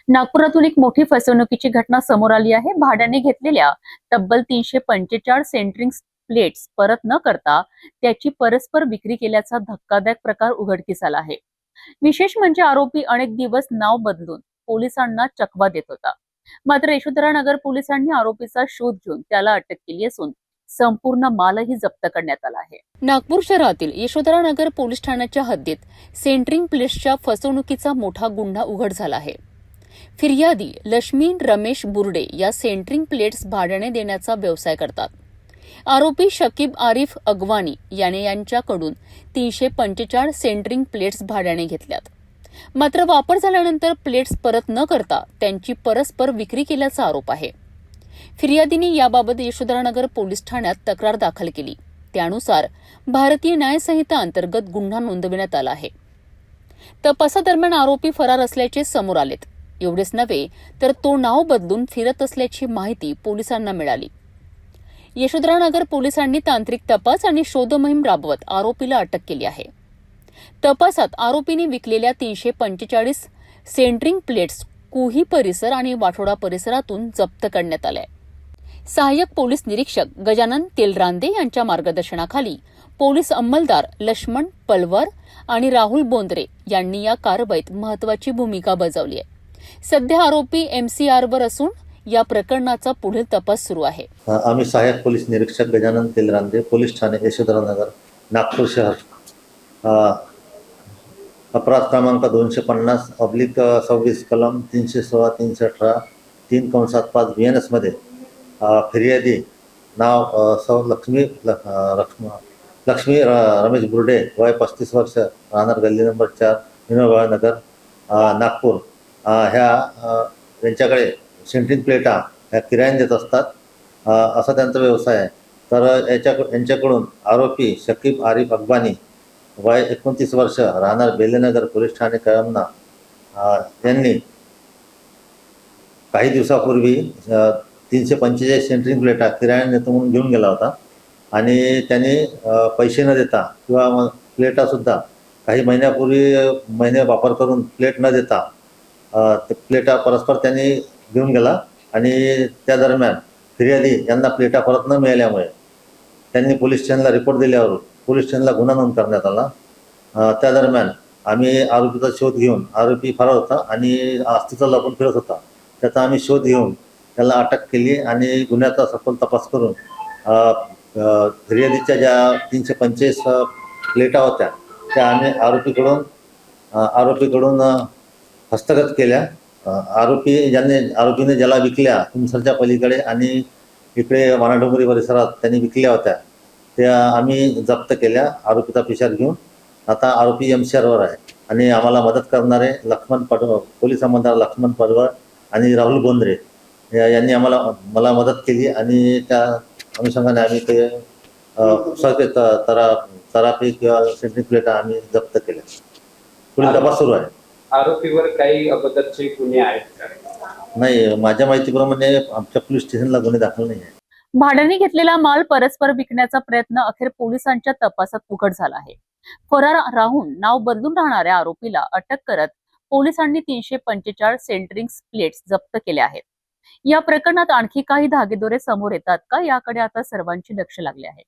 नागपुरातून एक मोठी फसवणुकीची घटना समोर आली आहे। भाड्याने घेतलेल्या तब्बल 345 सेंटरिंग प्लेट्स परत न करता त्याची परस्पर विक्री केल्याचा धक्कादायक प्रकार उघडकीस आला आहे। विशेष म्हणजे आरोपी अनेक दिवस नाव बदलून पोलिसांना चकवा देत होता। मात्र यशोधरानगर पोलिसांनी आरोपीचा शोध घेऊन त्याला अटक केली असून संपूर्ण मालही जप्त करण्यात आला आहे। नागपूर शहरातील यशोधरानगर पोलीस ठाण्याच्या हद्दीत सेंटरिंग प्लेट्सच्या फसवणुकीचा मोठा गुन्हा उघड झाला आहे। फिर्यादी लक्ष्मी रमेश बुर्डे या सेंटरिंग प्लेट्स भाड्याने देण्याचा व्यवसाय करतात। आरोपी शकीब आरिफ अगवानी याने यांच्याकडून 345 सेंटरिंग प्लेट्स भाड्याने घेतल्यात। मात्र वापर झाल्यानंतर प्लेट्स परत न करता त्यांची परस्पर विक्री केल्याचा आरोप आहे। फिर्यादीने याबाबत यशोधरानगर पोलीस ठाण्यात तक्रार दाखल केली। त्यानुसार भारतीय न्याय संहिता अंतर्गत गुन्हा नोंदविण्यात आला आहे। तपासादरम्यान आरोपी फरार असल्याचे समोर आलेत। एवढेच नव्हे तर तो नाव बदलून फिरत असल्याची माहिती पोलिसांना मिळाली। यशोधरानगर पोलिसांनी तांत्रिक तपास आणि शोध मोहीम राबवत आरोपीला अटक केली आहे। तपासात आरोपीने विकलेल्या 345 सेंटरिंग प्लेट्स कुही परिसर आणि वाठोडा परिसरातून जप्त करण्यात आल्या। सहाय्यक पोलीस निरीक्षक गजानन तेलरांदे यांच्या मार्गदर्शनाखाली पोलीस अंमलदार लक्ष्मण पलवर आणि राहुल बोंद्रे यांनी या कारवाईत महत्वाची भूमिका बजावली आहे। सध्या आरोपी MCR असून या प्रकरणाचा पुढील तपास सुरू आहे। आम्ही सहाय्यक पोलीस निरीक्षक गजानन तेलरांदे, पोलीस ठाणे यशोधरानगर, नागपूर शहर, अपराध क्रमांक 250/26 कलम 316, 318, 3/5 BNS मध्ये फिर्यादी नाव सौ लक्ष्मी रमेश बुर्डे, वय 35 वर्ष, राहणार गल्ली नंबर 4, विनोबा नगर, नागपूर, यांच्याकडे सेंटरिंग प्लेटा ह्या किरायाने देत असतात, असा त्यांचा व्यवसाय आहे। तर यांच्याकडून आरोपी शकीब आरिफ अगबानी, वय 29 वर्ष, राहणार बेलेनगर, पोलीस ठाणे कळमना, यांनी काही दिवसापूर्वी 345 सेंटरिंग प्लेटा किरायाने देतो म्हणून घेऊन गेला होता आणि त्यांनी पैसे न देता किंवा प्लेटासुद्धा काही महिने वापर करून प्लेट न देता ते प्लेटा परस्पर त्यांनी घेऊन गेला आणि त्या दरम्यान फिर्यादी यांना प्लेटा परत न मिळाल्यामुळे त्यांनी पोलीस स्टेशनला रिपोर्ट दिल्यावर पोलीस स्टेशनला गुन्हा नोंद करण्यात आला। त्या दरम्यान आम्ही आरोपीचा शोध घेऊन, आरोपी फरार होता आणि अस्तित्व लपून फिरत होता, त्याचा आम्ही शोध घेऊन त्याला अटक केली आणि गुन्ह्याचा सखोल तपास करून फिर्यादीच्या ज्या 345 प्लेटा होत्या त्या आम्ही आरोपीकडून हस्तगत केल्या। आरोपीने ज्याला विकल्या तुमसरच्या पलीकडे आणि इकडे वानाडोंगरी परिसरात त्यांनी विकल्या होत्या त्या आम्ही जप्त केल्या आरोपीचा पिशार घेऊन। आता आरोपी MCR आहे आणि आम्हाला मदत करणारे पोलीस अंमलदार लक्ष्मण पडवळ आणि राहुल बोंद्रे यांनी मला मदत केली आणि त्या अनुषंगाने आम्ही ते तराफी किंवा सेंटरिंग प्लेटा आम्ही जप्त केल्या। पुढील तपास सुरू आहे। आरोपीवर काही अगोदरचे गुन्हे आहेत का? नाही, माझ्या माहितीप्रमाणे आमच्या पोलीस स्टेशनला गुन्हे दाखल नाही आहे। भाड्याने घेतलेला माल परस्पर विकण्याचा प्रयत्न अखेर पोलिसांच्या तपासात उघड झाला आहे। फरार राहून नाव बदलून राहणाऱ्या आरोपीला अटक करत पोलिसांनी 345 सेंटरिंग प्लेट्स जप्त केल्या आहेत। या प्रकरणात आणखी काही धागेदोरे समोर येतात का याकडे आता सर्वांचे लक्ष लागले आहे।